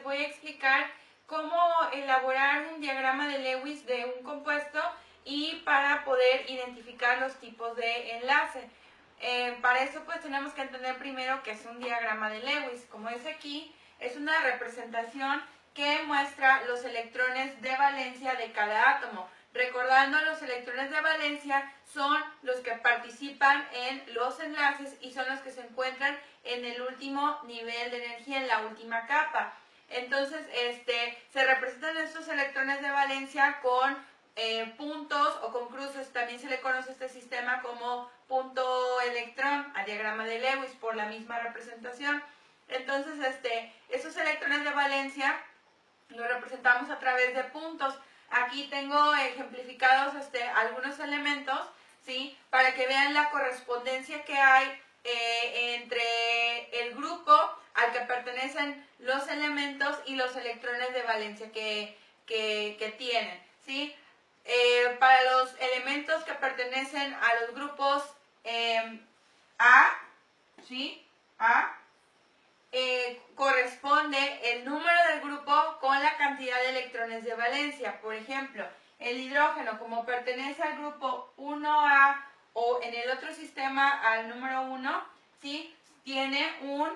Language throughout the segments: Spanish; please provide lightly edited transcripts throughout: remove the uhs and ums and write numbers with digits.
voy a explicar cómo elaborar un diagrama de Lewis de un compuesto y para poder identificar los tipos de enlace. Para eso pues tenemos que entender primero qué es un diagrama de Lewis. Como dice aquí, es una representación que muestra los electrones de valencia de cada átomo. Recordando, los electrones de valencia son los que participan en los enlaces y son los que se encuentran en el último nivel de energía, en la última capa. Entonces, se representan estos electrones de valencia con puntos o con cruces. También se le conoce a este sistema como punto electrón, al diagrama de Lewis, por la misma representación. Entonces, estos electrones de valencia los representamos a través de puntos. Aquí tengo ejemplificados algunos elementos, ¿sí? Para que vean la correspondencia que hay entre el grupo al que pertenecen los elementos y los electrones de valencia que tienen, ¿sí? Para los elementos que pertenecen a los grupos A, ¿sí? Corresponde el número del grupo con la cantidad de electrones de valencia. Por ejemplo, el hidrógeno, como pertenece al grupo 1A o en el otro sistema al número 1, ¿sí? Tiene un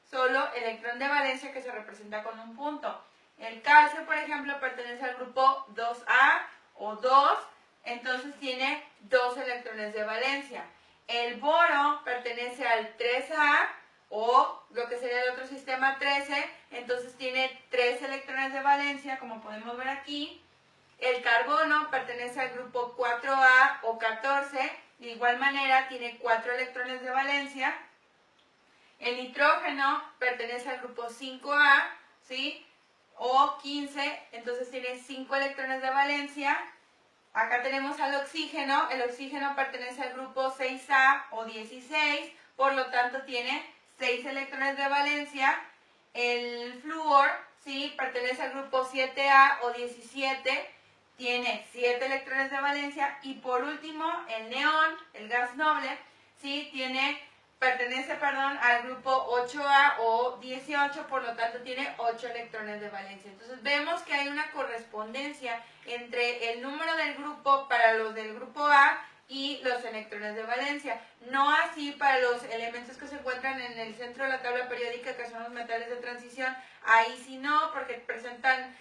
solo electrón de valencia que se representa con un punto. El calcio, por ejemplo, pertenece al grupo 2A o 2, entonces tiene 2 electrones de valencia. El boro pertenece al 3A o lo que sería el otro sistema 13, entonces tiene 3 electrones de valencia, como podemos ver aquí. El carbono pertenece al grupo 4A o 14, de igual manera tiene 4 electrones de valencia. El nitrógeno pertenece al grupo 5A, ¿sí? O 15, entonces tiene 5 electrones de valencia. Acá tenemos al oxígeno, el oxígeno pertenece al grupo 6A o 16, por lo tanto tiene 6 electrones de valencia. El flúor, ¿sí? Pertenece al grupo 7A o 17, tiene 7 electrones de valencia. Y por último, el neón, el gas noble, ¿sí? Pertenece al grupo 8A o 18, por lo tanto tiene 8 electrones de valencia. Entonces vemos que hay una correspondencia entre el número del grupo para los del grupo A y los electrones de valencia. No así para los elementos que se encuentran en el centro de la tabla periódica, que son los metales de transición. Ahí sí no, porque presentan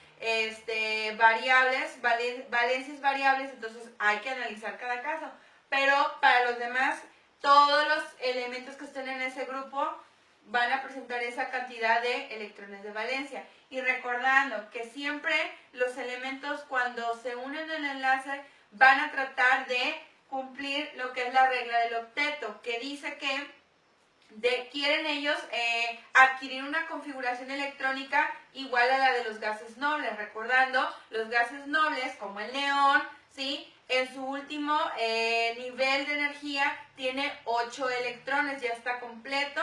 valencias variables, entonces hay que analizar cada caso. Pero para los demás, todos los elementos que estén en ese grupo van a presentar esa cantidad de electrones de valencia. Y recordando que siempre los elementos, cuando se unen en el enlace, van a tratar de cumplir lo que es la regla del octeto, que dice que quieren ellos adquirir una configuración electrónica igual a la de los gases nobles. Recordando, los gases nobles, como el neón, ¿sí? En su último nivel de energía tiene 8 electrones, ya está completo,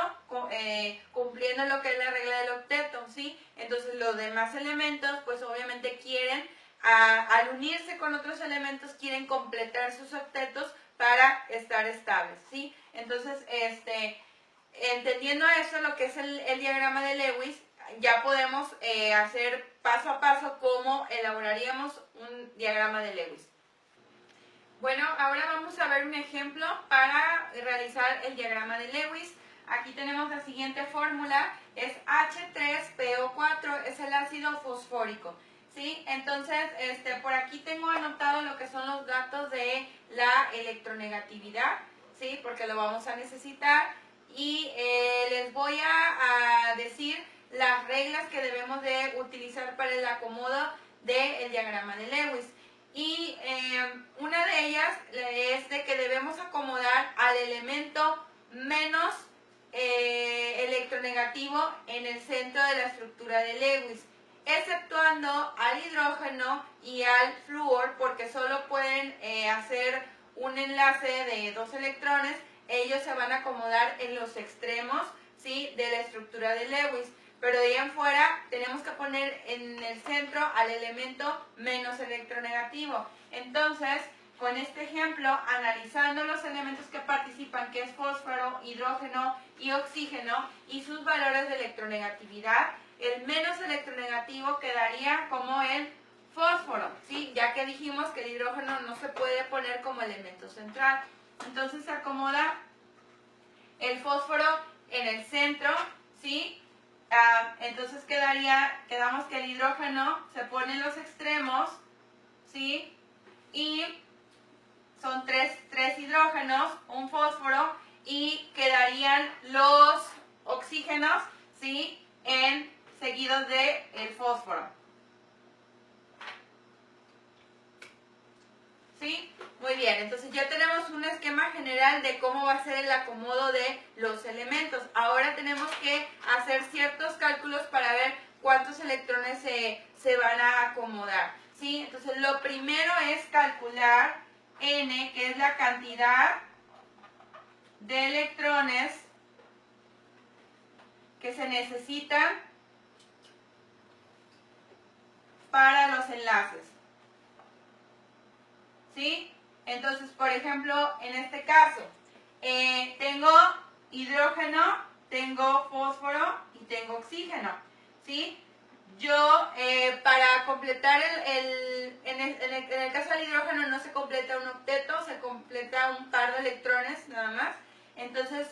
cumpliendo lo que es la regla del octeto, ¿sí? Entonces los demás elementos, pues obviamente quieren, al unirse con otros elementos, quieren completar sus octetos para estar estables, ¿sí? Entonces, entendiendo eso, lo que es el diagrama de Lewis, ya podemos hacer paso a paso cómo elaboraríamos un diagrama de Lewis. Bueno, ahora vamos a ver un ejemplo para realizar el diagrama de Lewis. Aquí tenemos la siguiente fórmula, es H3PO4, es el ácido fosfórico, ¿sí? Entonces, por aquí tengo anotado lo que son los datos de la electronegatividad, ¿sí? Porque lo vamos a necesitar. Y les voy a decir las reglas que debemos de utilizar para el acomodo del diagrama de Lewis. Y una de ellas es de que debemos acomodar al elemento menos electronegativo en el centro de la estructura de Lewis, exceptuando al hidrógeno y al flúor, porque solo pueden hacer un enlace de 2 electrones. Ellos se van a acomodar en los extremos, ¿sí? De la estructura de Lewis. Pero de ahí en fuera tenemos que poner en el centro al elemento menos electronegativo. Entonces, con este ejemplo, analizando los elementos que participan, que es fósforo, hidrógeno y oxígeno, y sus valores de electronegatividad, el menos electronegativo quedaría como el fósforo, ¿sí? Ya que dijimos que el hidrógeno no se puede poner como elemento central. Entonces se acomoda el fósforo en el centro, ¿sí? Entonces quedamos que el hidrógeno se pone en los extremos, ¿sí? Y son tres hidrógenos, un fósforo, y quedarían los oxígenos, ¿sí? Seguidos del fósforo. ¿Sí? Muy bien, entonces ya tenemos un esquema general de cómo va a ser el acomodo de los elementos. Ahora tenemos que hacer ciertos cálculos para ver cuántos electrones se van a acomodar, ¿sí? Entonces lo primero es calcular N, que es la cantidad de electrones que se necesitan para los enlaces, ¿sí? Entonces, por ejemplo, en este caso, tengo hidrógeno, tengo fósforo y tengo oxígeno, ¿sí? Yo, para completar en el caso del hidrógeno no se completa un octeto, se completa un par de electrones nada más. Entonces,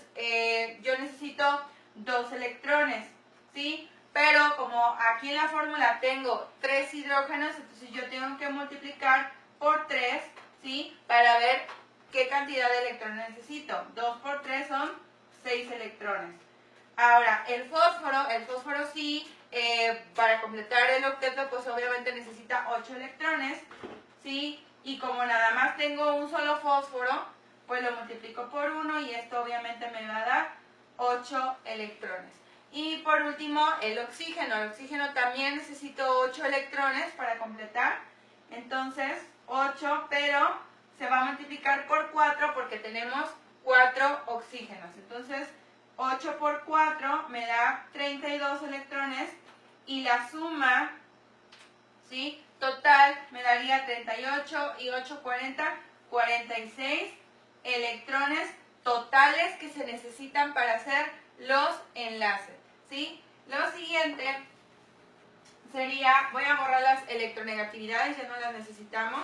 yo necesito 2 electrones, ¿sí? Pero como aquí en la fórmula tengo 3 hidrógenos, entonces yo tengo que multiplicar por 3, ¿sí? Para ver qué cantidad de electrones necesito. 2 por 3 son 6 electrones. Ahora, el fósforo sí, para completar el octeto, pues obviamente necesita 8 electrones, ¿sí? Y como nada más tengo un solo fósforo, pues lo multiplico por 1 y esto obviamente me va a dar 8 electrones. Y por último, el oxígeno. El oxígeno también necesito 8 electrones para completar. Entonces, 8, pero se va a multiplicar por 4 porque tenemos 4 oxígenos. Entonces, 8 por 4 me da 32 electrones y la suma, ¿sí? Total me daría 38 y 8, 40, 46 electrones totales que se necesitan para hacer los enlaces, ¿sí? Lo siguiente sería, voy a borrar las electronegatividades, ya no las necesitamos,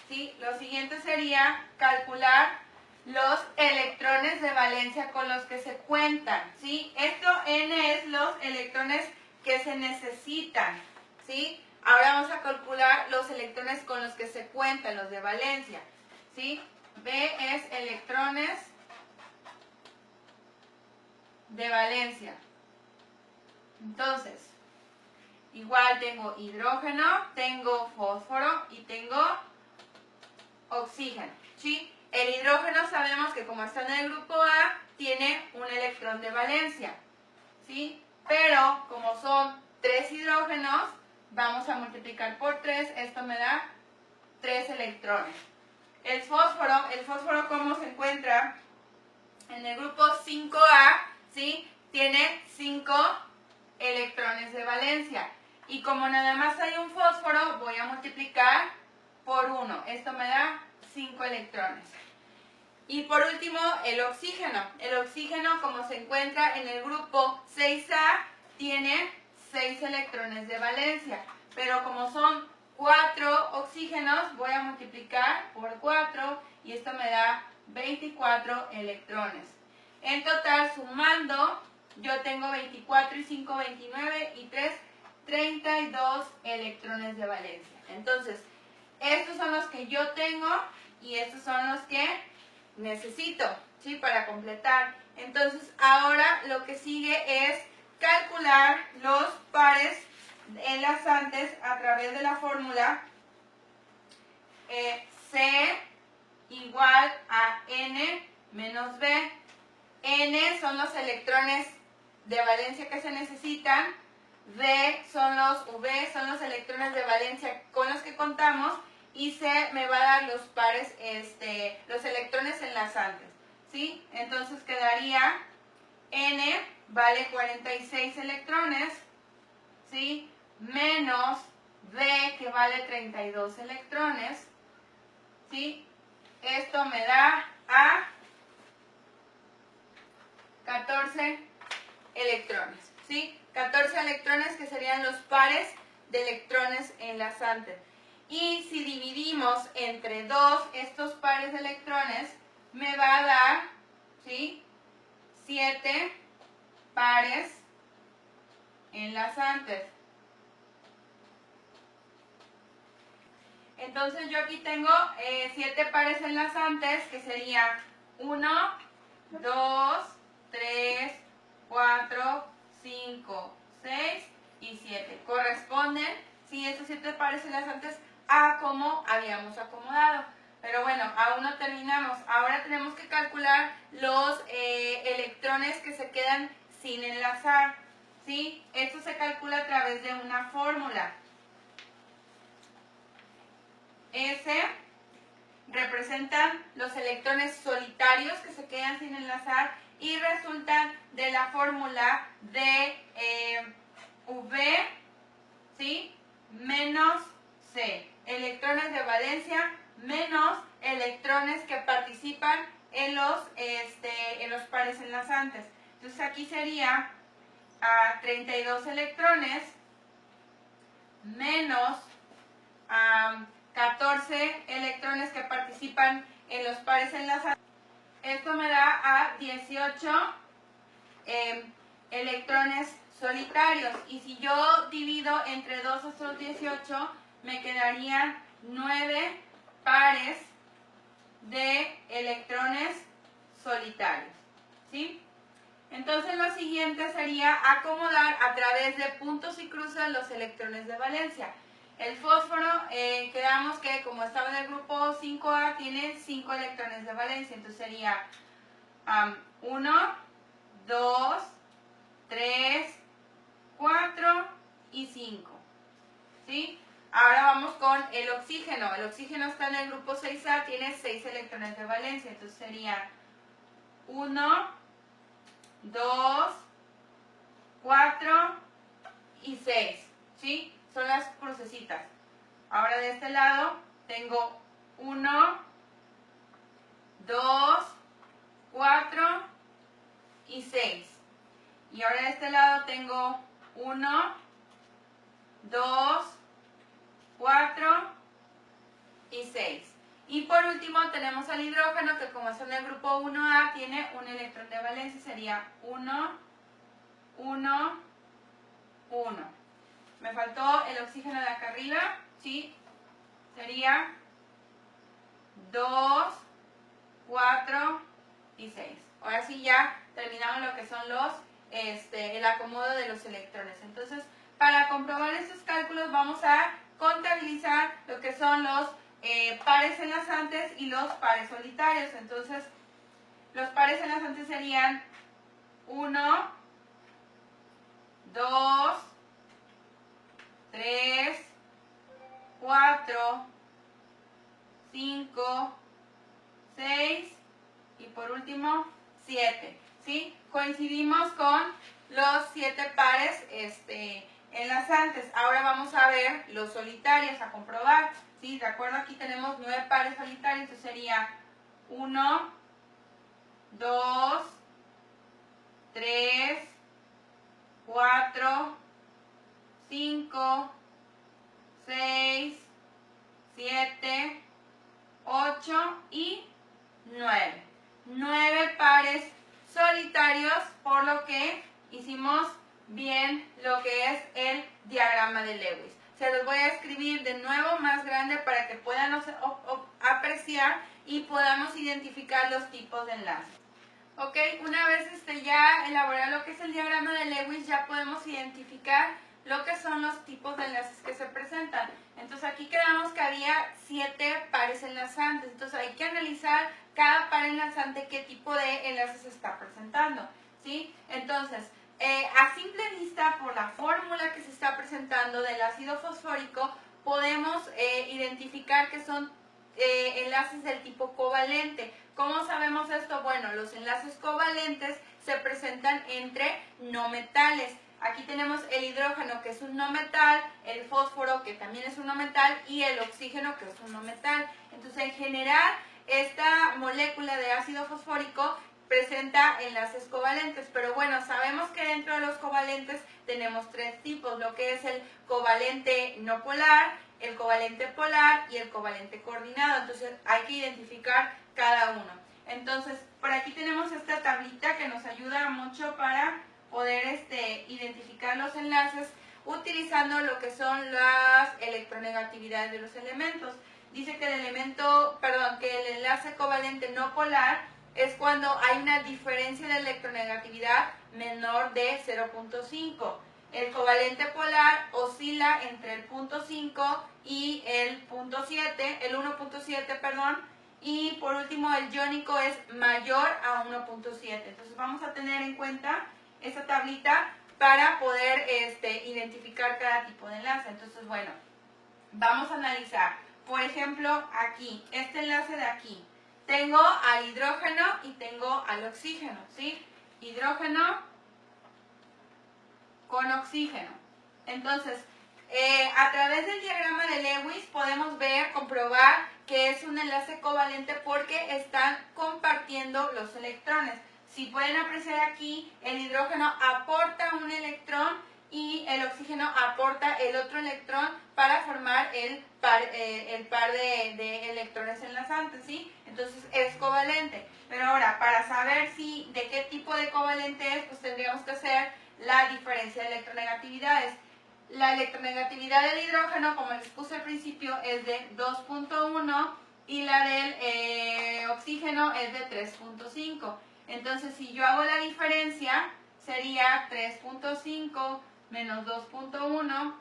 ¿sí? Lo siguiente sería calcular los electrones de valencia con los que se cuentan, ¿sí? Esto N es los electrones que se necesitan, ¿sí? Ahora vamos a calcular los electrones con los que se cuentan, los de valencia, ¿sí? B es electrones de valencia. Entonces, igual tengo hidrógeno, tengo fósforo y tengo oxígeno, ¿sí? El hidrógeno sabemos que como está en el grupo A, tiene un electrón de valencia, ¿sí? Pero como son 3 hidrógenos, vamos a multiplicar por 3, esto me da 3 electrones. El fósforo ¿cómo se encuentra? En el grupo 5A, ¿sí? Tiene 5 electrones de valencia. Y como nada más hay un fósforo, voy a multiplicar por 1. Esto me da 5 electrones. Y por último, el oxígeno. El oxígeno, como se encuentra en el grupo 6A, tiene 6 electrones de valencia. Pero como son 4 oxígenos, voy a multiplicar por 4 y esto me da 24 electrones. En total, sumando, yo tengo 24 y 5, 29 y 3, 32 electrones de valencia. Entonces, estos son los que yo tengo y estos son los que necesito, ¿sí? Para completar. Entonces, ahora lo que sigue es calcular los pares enlazantes a través de la fórmula C igual a N menos B. N son los electrones de valencia que se necesitan, V son los electrones de valencia con los que contamos y C me va a dar los pares, los electrones enlazantes, ¿sí? Entonces quedaría N vale 46 electrones, ¿sí? Menos V que vale 32 electrones, ¿sí? Esto me da a 14 electrones, ¿sí? 14 14 electrones, que serían los pares de electrones enlazantes. Y si dividimos entre 2 estos pares de electrones, me va a dar, ¿sí?, 7 pares enlazantes. Entonces yo aquí tengo 7 pares enlazantes, que serían 1, 2, 3, 4, 5, 6 y 7. Corresponden, sí, estos 7 pares enlazantes a como habíamos acomodado. Pero bueno, aún no terminamos. Ahora tenemos que calcular los electrones que se quedan sin enlazar, ¿sí? Esto se calcula a través de una fórmula. S representan los electrones solitarios que se quedan sin enlazar y resultan de la fórmula de V, ¿sí?, menos C. Electrones de valencia menos electrones que participan en los pares enlazantes. Entonces aquí sería 32 electrones menos 14 electrones que participan en los pares enlazantes. Esto me da a 18 electrones solitarios. Y si yo divido entre 2 estos 18, me quedarían 9 pares de electrones solitarios, ¿sí? Entonces lo siguiente sería acomodar a través de puntos y cruces los electrones de valencia. El fósforo, quedamos que como estaba en el grupo 5A, tiene 5 electrones de valencia. Entonces sería 1, 2, 3, 4 y 5. ¿Sí? Ahora vamos con el oxígeno. El oxígeno está en el grupo 6A, tiene 6 electrones de valencia. Entonces sería 1, 2, 4 y 6. ¿Sí? Son las crucecitas. Ahora de este lado tengo 1, 2, 4 y 6. Y ahora de este lado tengo 1, 2, 4 y 6. Y por último tenemos al hidrógeno, que como es en el grupo 1A, tiene un electrón de valencia. Sería 1, 1, 1. Me faltó el oxígeno de acá arriba, ¿sí? Sería 2, 4 y 6. Ahora sí ya terminamos lo que son el acomodo de los electrones. Entonces, para comprobar estos cálculos vamos a contabilizar lo que son los pares enlazantes y los pares solitarios. Entonces, los pares enlazantes serían 1, 2, 3, 4, 5, 6 y por último 7. ¿Sí? Coincidimos con los 7 pares enlazantes. Ahora vamos a ver los solitarios, a comprobar. ¿Sí? De acuerdo, aquí tenemos 9 pares solitarios. Entonces sería 1, 2, 3, 4, 5, 6, 7, 8 y 9. 9 pares solitarios, por lo que hicimos bien lo que es el diagrama de Lewis. Se los voy a escribir de nuevo más grande para que puedan apreciar y podamos identificar los tipos de enlaces. Ok, una vez ya elaborado lo que es el diagrama de Lewis, ya podemos identificar lo que son los tipos de enlaces que se presentan. Entonces aquí quedamos que había 7 pares enlazantes. Entonces hay que analizar cada par enlazante qué tipo de enlace se está presentando, ¿sí? Entonces, a simple vista, por la fórmula que se está presentando del ácido fosfórico, podemos identificar que son enlaces del tipo covalente. ¿Cómo sabemos esto? Bueno, los enlaces covalentes se presentan entre no metales. Aquí tenemos el hidrógeno, que es un no metal, el fósforo, que también es un no metal, y el oxígeno, que es un no metal. Entonces, en general, esta molécula de ácido fosfórico presenta enlaces covalentes, pero bueno, sabemos que dentro de los covalentes tenemos tres tipos, lo que es el covalente no polar, el covalente polar y el covalente coordinado, entonces hay que identificar cada uno. Entonces, por aquí tenemos esta tablita que nos ayuda mucho para poder identificar los enlaces utilizando lo que son las electronegatividades de los elementos. Dice que que el enlace covalente no polar es cuando hay una diferencia de electronegatividad menor de 0.5. El covalente polar oscila entre el 0.5 y el 1.7, perdón. Y por último, el iónico es mayor a 1.7. Entonces vamos a tener en cuenta esta tablita para poder identificar cada tipo de enlace. Entonces, bueno, vamos a analizar. Por ejemplo, aquí, este enlace de aquí. Tengo al hidrógeno y tengo al oxígeno, ¿sí? Hidrógeno con oxígeno. Entonces, a través del diagrama de Lewis podemos comprobar que es un enlace covalente porque están compartiendo los electrones. Si pueden apreciar aquí, el hidrógeno aporta un electrón y el oxígeno aporta el otro electrón para formar el par de electrones enlazantes, ¿sí? Entonces es covalente. Pero ahora, para saber de qué tipo de covalente es, pues tendríamos que hacer la diferencia de electronegatividades. La electronegatividad del hidrógeno, como les puse al principio, es de 2.1 y la del oxígeno es de 3.5. Entonces, si yo hago la diferencia, sería 3.5 menos 2.1.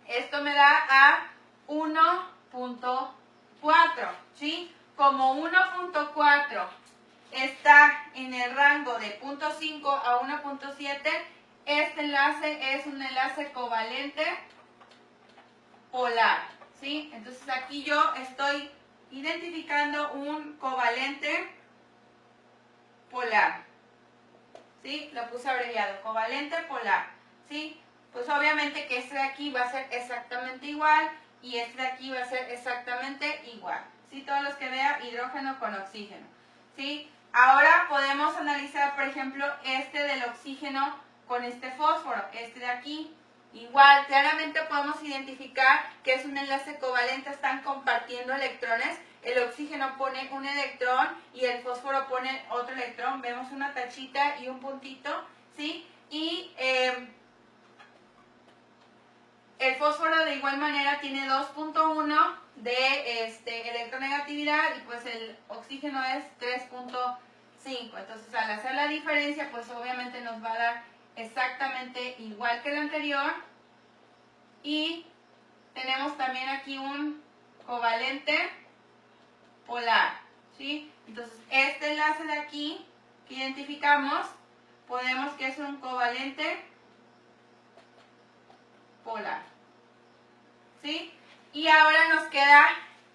Esto me da a 1.4, ¿sí? Como 1.4 está en el rango de 0.5 a 1.7, este enlace es un enlace covalente polar, ¿sí? Entonces aquí yo estoy identificando un covalente polar, ¿sí? Lo puse abreviado, covalente polar, ¿sí? Pues obviamente que este de aquí va a ser exactamente igual y este de aquí va a ser exactamente igual, ¿sí? Todos los que vean hidrógeno con oxígeno, ¿sí? Ahora podemos analizar, por ejemplo, este del oxígeno con este fósforo, este de aquí. Igual, claramente podemos identificar que es un enlace covalente, están compartiendo electrones. El oxígeno pone un electrón y el fósforo pone otro electrón. Vemos una tachita y un puntito, ¿sí? Y el fósforo de igual manera tiene 2.1 de electronegatividad y pues el oxígeno es 3.5. Entonces al hacer la diferencia pues obviamente nos va a dar exactamente igual que el anterior. Y tenemos también aquí un covalente polar, ¿sí? Entonces este enlace de aquí que identificamos, podemos que es un covalente polar, ¿sí? Y ahora nos queda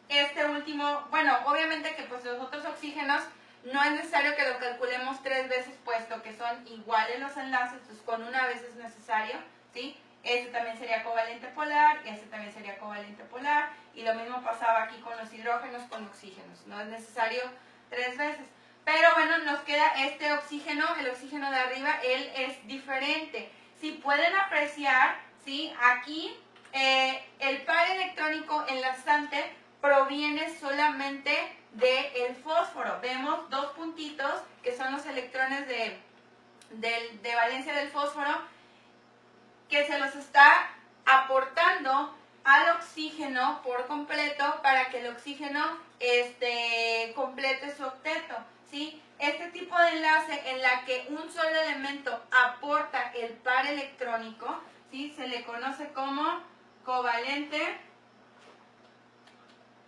este último, bueno, obviamente que pues los otros oxígenos no es necesario que lo calculemos 3 veces, puesto que son iguales los enlaces, entonces con una vez es necesario, ¿sí? Este también sería covalente polar, y este también sería covalente polar, y lo mismo pasaba aquí con los hidrógenos con oxígenos, no es necesario 3 veces. Pero bueno, nos queda este oxígeno, el oxígeno de arriba, él es diferente. Si pueden apreciar, ¿sí? Aquí el par electrónico enlazante proviene solamente del fósforo. Vemos dos puntitos que son los electrones de valencia del fósforo que se los está aportando al oxígeno por completo para que el oxígeno complete su octeto, ¿sí? Este tipo de enlace en la que un solo elemento aporta el par electrónico, ¿sí? Se le conoce como covalente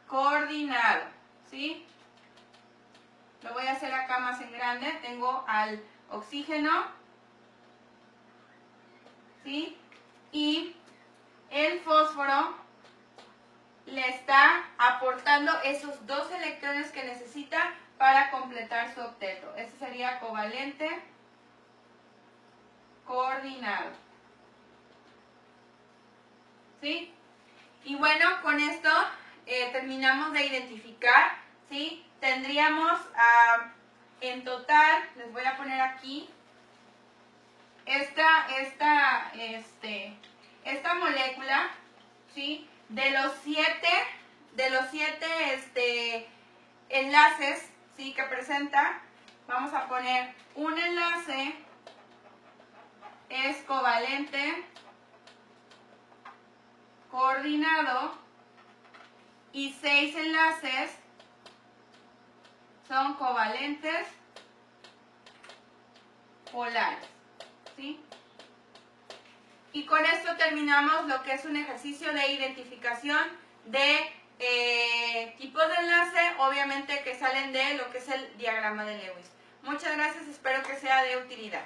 coordinado, ¿sí? Lo voy a hacer acá más en grande. Tengo al oxígeno, ¿sí? Y el fósforo le está aportando esos 2 electrones que necesita para completar su octeto. Este sería covalente coordinado, ¿sí? Y bueno, con esto terminamos de identificar, ¿sí? Tendríamos en total, les voy a poner aquí, esta molécula, ¿sí? De los siete enlaces, ¿sí? Que presenta, vamos a poner un enlace es covalente, coordinado, y 6 enlaces son covalentes polares, ¿sí? Y con esto terminamos lo que es un ejercicio de identificación de tipos de enlace, obviamente que salen de lo que es el diagrama de Lewis. Muchas gracias, espero que sea de utilidad.